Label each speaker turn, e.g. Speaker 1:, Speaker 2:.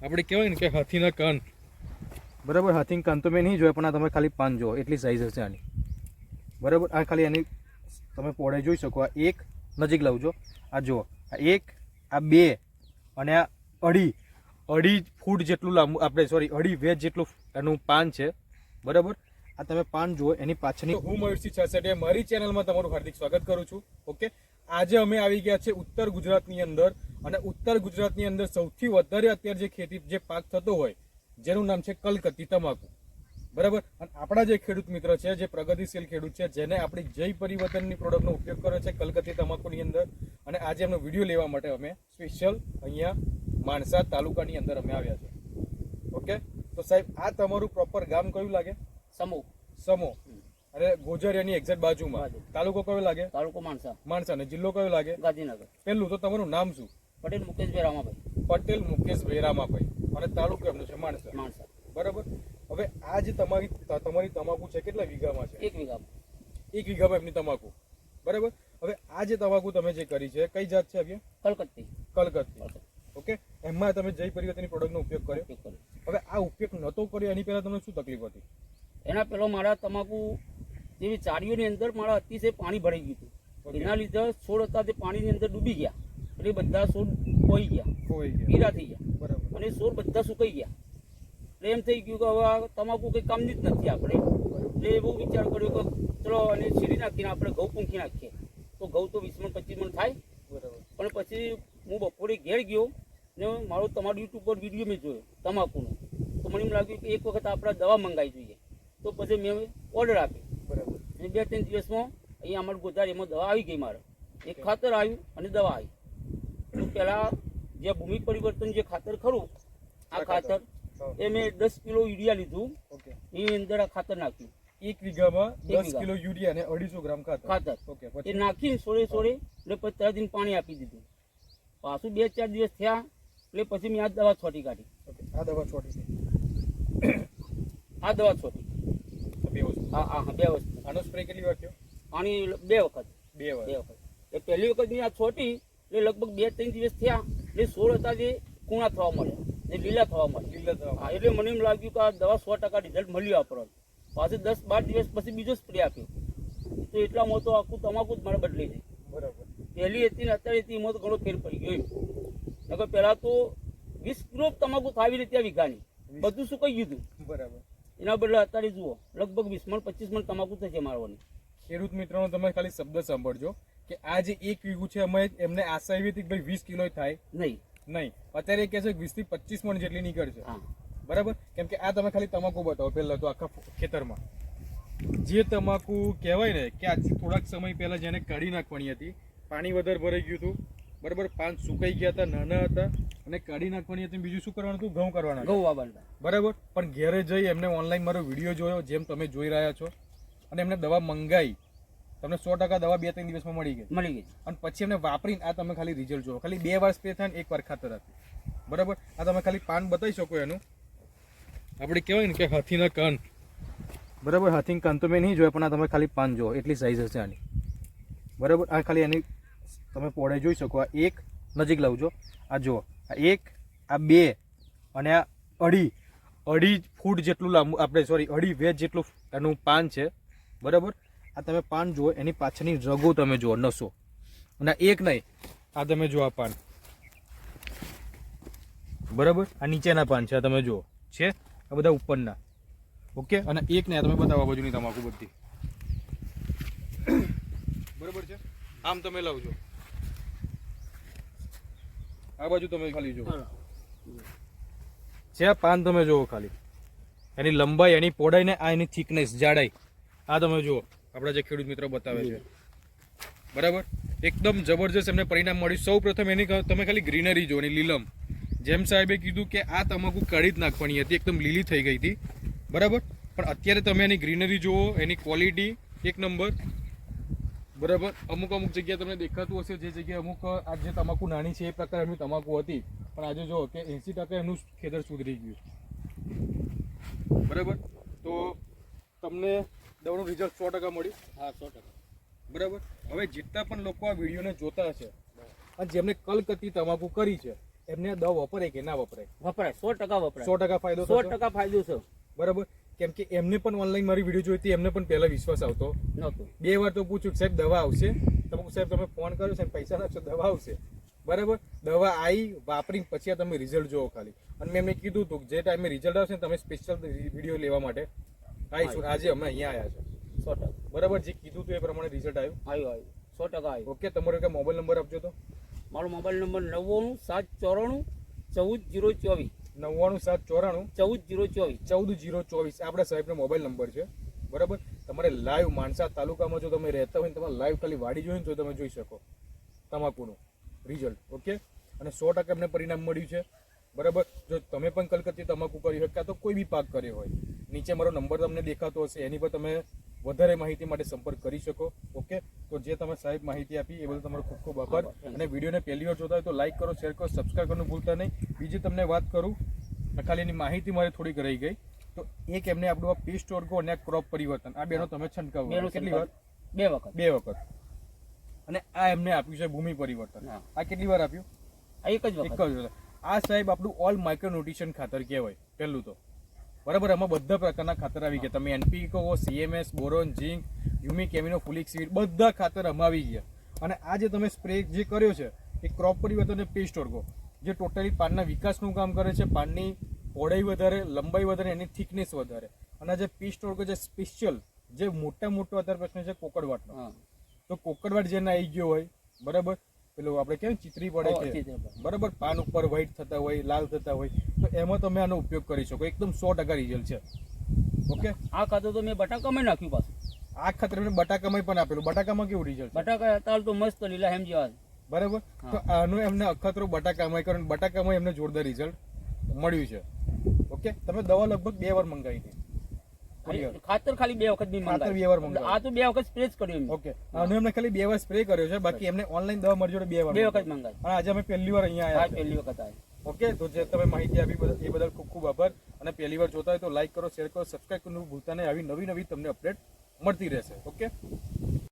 Speaker 1: આપણે કહેવાય ને કે હાથીના કાન, બરાબર. હાથીના કાન તો મેં નહીં જોયા, પણ આ તમે ખાલી પાન જુઓ, એટલી સાઈઝ હશે આની, બરાબર. આ ખાલી આની તમે પહોળાઈ જોઈ શકો. આ એક નજીક લાવજો, આ જુઓ, આ એક, આ બે અને આ અઢી ફૂટ જેટલું લાંબુ, આપણે સોરી અઢી વેચ જેટલું એનું પાન છે, બરાબર. આ તમે પાન જુઓ, એની પાછળની. હું મયુરસિંહ છાસડિયા, મારી ચેનલમાં તમારું હાર્દિક સ્વાગત કરું છું. ઓકે, આજે અમે આવી ગયા છે ઉત્તર ગુજરાતની અંદર, અને ઉત્તર ગુજરાતની અંદર સૌથી વધારે અત્યારે જે ખેતી જે પાક થતો હોય જેનું નામ છે કલકત્તી તમાકુ, બરાબર. અને આપણા જે ખેડૂત મિત્ર છે, જે પ્રગતિશીલ ખેડૂત છે, જેને આપણી જય પરિવર્તનની પ્રોડક્ટનો ઉપયોગ કર્યો છે કલકત્તી તમાકુની અંદર, અને આજે એમનો વિડીયો લેવા માટે અમે સ્પેશિયલ અહીંયા માણસા તાલુકાની અંદર અમે આવ્યા છે. ઓકે, તો સાહેબ આ તમારું પ્રોપર ગામ કયું લાગે? સમો. અને ગોજરિયાની એક્ઝેક્ટ બાજુમાં. તાલુકો કયો લાગે? તાલુકો માણસા. અને જિલ્લો કયો લાગે? ગાંધીનગર. પહેલું તો તમારું નામ શું? પટેલ મુકેશભાઈ રામાભાઈ. અને તાલુકો એમનો છે માણસા, બરાબર. હવે આ જે તમારી તમાકુ છે, કેટલા વીઘામાં છે? 1 વીઘામાં એમની તમાકુ, બરાબર. હવે આ જે તમાકુ તમે જે કરી છે, કઈ જાત છે? કલકત્તી. ઓકે, એમાં તમે જય પરિવર્તનની પ્રોડક્ટનો ઉપયોગ કર્યો. હવે આ ઉપયોગ નતો કર્યો એની પહેલા તમને શું તકલીફ હતી?
Speaker 2: એના પહેલા મારા તમાકુ જેવી ચાડીઓની અંદર મારા અતિશય પાણી ભરાઈ ગયું હતું. એના લીધે છોડ હતા તે પાણીની અંદર ડૂબી ગયા, એટલે બધા છોડ ખોઈ ગયા, પીળા થઈ ગયા, બરાબર. અને છોડ બધા સુકાઈ ગયા. એટલે એમ થઈ ગયું કે હવે આ તમાકુ કઈ કામની જ નથી આપણે. એટલે એવો વિચાર કર્યો કે ચલો અને છીડી નાખીને આપણે ઘઉં પૂંખી નાખીએ, તો ઘઉં તો 20 મણ 25 મણ થાય, બરાબર. પણ પછી હું બપોરે ઘેર ગયો ને મારો તમારો યુટ્યુબ પર વિડીયો મેં જોયો તમાકુનો, તો મને એમ લાગ્યું કે એક વખત આપણે દવા મંગાવી જોઈએ. તો પછી મેં ઓર્ડર આપ્યો, બરાબર. અને 2-3 દિવસમાં અહીંયા અમારા ગોધારીમાં દવા આવી ગઈ. મારે એક ખાતર આવ્યું અને દવા આવી. તો પહેલાં જે ભૂમિ પરિવર્તન જે ખાતર ખરું, આ ખાતર એ મેં 10 કિલો યુરિયા લીધું, એની અંદર આ ખાતર નાખ્યું.
Speaker 1: 1 વીઘામાં 10 કિલો યુરિયા અને 250 ગ્રામ ખાતર.
Speaker 2: ઓકે, એ નાખીને સોળે એટલે પછી 3 દિન પાણી આપી દીધું. પાછું 2-4 દિવસ થયા એટલે પછી મેં આ દવા છોટી કાઢી.
Speaker 1: આ દવા છોટી.
Speaker 2: બે વસ્તુ.
Speaker 1: આનો સ્પ્રે કેટલી વાર થયો?
Speaker 2: પાણી 2 વખત. એ પહેલી વખત મેં આ છોટી એટલે લગભગ 2-3 દિવસ થયા એટલે છોડ હતા જે કૂણા થવા મળ્યા, એ લીલા થવા મળ્યા. હા, એટલે મને એમ લાગ્યું કે આ દવા 100% રિઝલ્ટ મળ્યું આપણને. પાછું 10-12 દિવસ પછી બીજો સ્પ્રે આપ્યો, તો એટલામાં તો આખું તમાકુ જ મારે બદલી જાય, બરાબર. પહેલી હતી ને અત્યારે હતી એમાં તો ઘણો ફેર પડી ગયો. નકર પહેલા તો 20 કિલો તમાકુ થાવી રીતે વીઘાની, બધું સુકાઈ ગયું હતું, બરાબર. એના બદલે અત્યારે જુઓ લગભગ 20 મણ 25 મણ તમાકુ થશે મારવાની.
Speaker 1: ખેડૂત મિત્રોનો તમે ખાલી શબ્દ સાંભળજો કે આ જે 1 વીઘું છે એમને આશા એવી હતી કે ભાઈ 20 કિલો થાય નહીં. અત્યારે કહે છે 20 થી 25 મણ જેટલી નીકળશે, બરાબર. કેમ કે આ તમે ખાલી તમાકુ બતાવો પહેલા તો આખા ખેતરમાં જે તમાકુ કહેવાય ને કે આજથી થોડાક સમય પહેલા જેને કાઢી નાખવાની હતી, પાણી વધારે ભરાઈ ગયું હતું, બરાબર. પાન સુકાઈ ગયા હતા, નાના હતા, અને કાઢી નાખવાની હતી. બીજું શું કરવાનું હતું? ઘઉં કરવાના, બરાબર. પણ ઘેરે જઈ એમને ઓનલાઈન મારો વિડીયો જોયો, જેમ તમે જોઈ રહ્યા છો, અને એમને દવા મંગાવી. તમને 100% દવા 2-3 દિવસમાં મળી ગઈ. અને પછી એમને વાપરીને આ તમે ખાલી રિઝલ્ટ જોવો. ખાલી 2 વાર સ્પ્રે થાય ને 1 વાર ખાતર આપ્યું, બરાબર. આ તમે ખાલી પાન બતાવી શકો એનું. આપણે કહેવાય ને કે હાથીના કાન, બરાબર. હાથીના કાન તો મેં નહીં જોયા, પણ આ તમે ખાલી પાન જુઓ, એટલી સાઈઝ હશે આની, બરાબર. આ ખાલી આની તમે પહોળાઈ જોઈ શકો. આ એક નજીક લાવજો, આ જુઓ, આ એક, આ બે અને આ અઢી ફૂટ જેટલું લાંબુ, આપણે સોરી અઢી વેચ જેટલું એનું પાન છે, બરાબર. આ તમે પાન જુઓ, એની પાછળની રગો તમે જુઓ, નસો. અને એક નહીં, આ તમે જુઓ, આ પાન, બરાબર. આ નીચેના પાન છે, આ તમે જુઓ છે, આ બધા ઉપરના. ઓકે, અને એક ને તમે બતાવો બાજુની તમાકુ બધી, બરાબર છે. આમ તમે લાવજો, આ બાજુ તમે ખાલી જુઓ છે, આ પાન તમે જુઓ ખાલી, એની લંબાઈ, એની પહોળાઈ ને આ એની થિકનેસ, જાડાઈ, આ તમે જુઓ. આપણા જે ખેડૂત મિત્રો બતાવે છે, બરાબર. એકદમ જબરજસ્ત એમને પરિણામ મળ્યું. સૌ પ્રથમ એની તમે ખાલી ગ્રીનરી જુઓ, એની લીલમ. જેમ સાહેબે કીધું કે આ તમાકુ કાઢી જ નાખવાની હતી, એકદમ લીલી થઈ ગઈ હતી, બરાબર. પણ અત્યારે તમે એની ગ્રીનરી જુઓ, એની ક્વોલિટી 1 નંબર, બરાબર. અમુક જગ્યાએ તમને દેખાતું હશે, જે જગ્યાએ અમુક આ જે તમાકુ નાની છે એ પ્રકારની તમાકુ હતી, પણ આજે જુઓ કે 80% એનું ખેતર સુધરી ગયું, બરાબર. તો તમને દવાનું રિઝલ્ટ 100% મળ્યું.
Speaker 2: હા, 100%,
Speaker 1: બરાબર. હવે જેટલા પણ લોકો આ વિડીયોને જોતા હશે અને જેમને કલકત્તી તમાકુ કરી છે, એમને દવા વપરાય કે ના વપરાય?
Speaker 2: વપરાય, 100% વપરાય,
Speaker 1: 100% ફાયદો થશે?
Speaker 2: 100% ફાયદો છે.
Speaker 1: બરાબર. કેમ કે એમને પણ ઓનલાઈન મારી વિડીયો જોઈ હતી, એમને પણ પહેલા વિશ્વાસ આવતો
Speaker 2: નહોતું.
Speaker 1: 2 વાર તો પૂછ્યું કે સાહેબ દવા આવશે? તમે સાહેબ તમે ફોન કર્યો છે પૈસા નાખશો, દવા આવશે. બરાબર. દવા આવી વાપરીને પછી આ તમે રિઝલ્ટ જોવો ખાલી. અને મેં એમને કીધું હતું કે જે ટાઈમે રિઝલ્ટ આવશે ને તમે સ્પેશિયલ વિડીયો લેવા માટે આવીશું. આજે અમે અહીંયા આવ્યા છે.
Speaker 2: 100%.
Speaker 1: બરાબર. જે કીધું હતું એ પ્રમાણે રિઝલ્ટ આવ્યું.
Speaker 2: આવ્યું 100% આવ્યું.
Speaker 1: ઓકે. તમારો એક મોબાઈલ નંબર આપજો તો.
Speaker 2: મારો મોબાઈલ નંબર 99 794
Speaker 1: 9794
Speaker 2: 14024
Speaker 1: 14024. આપણા સાહેબનો મોબાઈલ નંબર છે. બરાબર. તમારે લાઈવ માણસા તાલુકામાં જો તમે રહેતા હોય ને તમારે લાઈવ ખાલી વાડી જોઈને તો તમે જોઈ શકો તમાકુનું રિઝલ્ટ. ઓકે. અને 100% એમને પરિણામ મળ્યું છે. બરાબર. જો તમે પણ કલકત્તી તમાકુ કરી હોય કાં તો કોઈ બી પાક કર્યો હોય, નીચે મારો નંબર તમને દેખાતો હશે, એની પર તમે વધારે માહિતી માટે સંપર્ક કરી શકો. ઓકે. તો જે તમે સાહેબ માહિતી આપી એ બદલ તમારો ખૂબ ખૂબ આભાર. અને વિડીયોને પહેલી વાર જોતા હોય તો લાઈક કરો, શેર કરો, સબસ્ક્રાઈબ કરવાનું ભૂલતા નહીં. બીજી તમને વાત કરું, ખાલી એની માહિતી મારે થોડીક રહી ગઈ. તો એક એમને આપણું આ પેસ્ટ ઓર્ગો અને ક્રોપ પરિવર્તન આ બેનો તમે છંટકાવ કર્યો. કેટલી વાર?
Speaker 2: 2 વખત.
Speaker 1: 2 વખત. અને આ એમને આપ્યું છે ભૂમિ પરિવર્તન. આ કેટલી વાર આપ્યું?
Speaker 2: આ એક જ
Speaker 1: એક
Speaker 2: વખત.
Speaker 1: જ વખત. આ સાહેબ આપણું ઓલ માઇક્રોન્યુટ્રિશન ખાતર કહેવાય પહેલું તો. બરાબર. આમાં બધા પ્રકારના ખાતર આવી ગયા. તમે એનપી કહો, સીએમએસ, બોરોન, ઝીંક, હ્યુમિક એમિનો, ફોલિક એસિડ બધા ખાતર આમાં આવી ગયા. અને આ જે તમે સ્પ્રે જે કર્યો છે એ ક્રોપ પરિવર્તન અને પેસ્ટ ઓર્ગો જે ટોટલી પાનના વિકાસનું કામ કરે છે, પાનની પહોળાઈ વધારે, લંબાઈ વધારે, એની થિકનેસ વધારે. અને જે પેસ્ટ ઓર્ગો જે સ્પેશિયલ જે મોટો અત્યારે પ્રશ્ન છે કોકડવાટનો, તો કોકડવાટ જેને આવી ગયો હોય, બરાબર, પેલું આપણે કેમ ચિત્રી પડે કે બરાબર પાન ઉપર વ્હાઈટ થતા હોય, લાલ થતા હોય, તો એમાં તમે આનો ઉપયોગ કરી શકો. એકદમ 100% રિઝલ્ટ છે. ઓકે.
Speaker 2: આ ખાતર તો મેં બટાકામાં નાખ્યું પાછું.
Speaker 1: આ ખાતર મેં બટાકામાં પણ આપેલું. બટાકામાં કેવું રિઝલ્ટ?
Speaker 2: બટાકા અત્યારે તો મસ્ત લીલા હેમ જેવા છે.
Speaker 1: બરાબર. તો આનો એમને અખતરો બટાકામાં, કારણ બટાકામાં એમને જોરદાર રિઝલ્ટ મળ્યું છે. ઓકે. તમે દવા લગભગ 2 વાર મંગાવી હતી.
Speaker 2: ખાતર ખાલી 2 વખત બી
Speaker 1: ખાતર 2 વાર મંગાવ્યું.
Speaker 2: આ તો 2 વખત સ્પ્રે જ કર્યું.
Speaker 1: ઓકે. આનો એમને ખાલી 2 વાર સ્પ્રે કર્યો છે. બાકી એમને ઓનલાઈન દવા મારી જોડે 2 વાર
Speaker 2: 2 વખત મંગાવી.
Speaker 1: અને આજે અમે પહેલી વાર અહીંયા આવ્યા.
Speaker 2: પહેલી વખત આવી.
Speaker 1: ઓકે. તો જે તમે માહિતી આપી એ બદલ ખૂબ ખૂબ આભાર. અને પહેલી વાર જોતા હોય તો લાઈક કરો, શેર કરો, સબસ્ક્રાઈબ કરવાનું ભૂલતા નહીં. આવી નવી તમને અપડેટ મળતી રહેશે. ઓકે.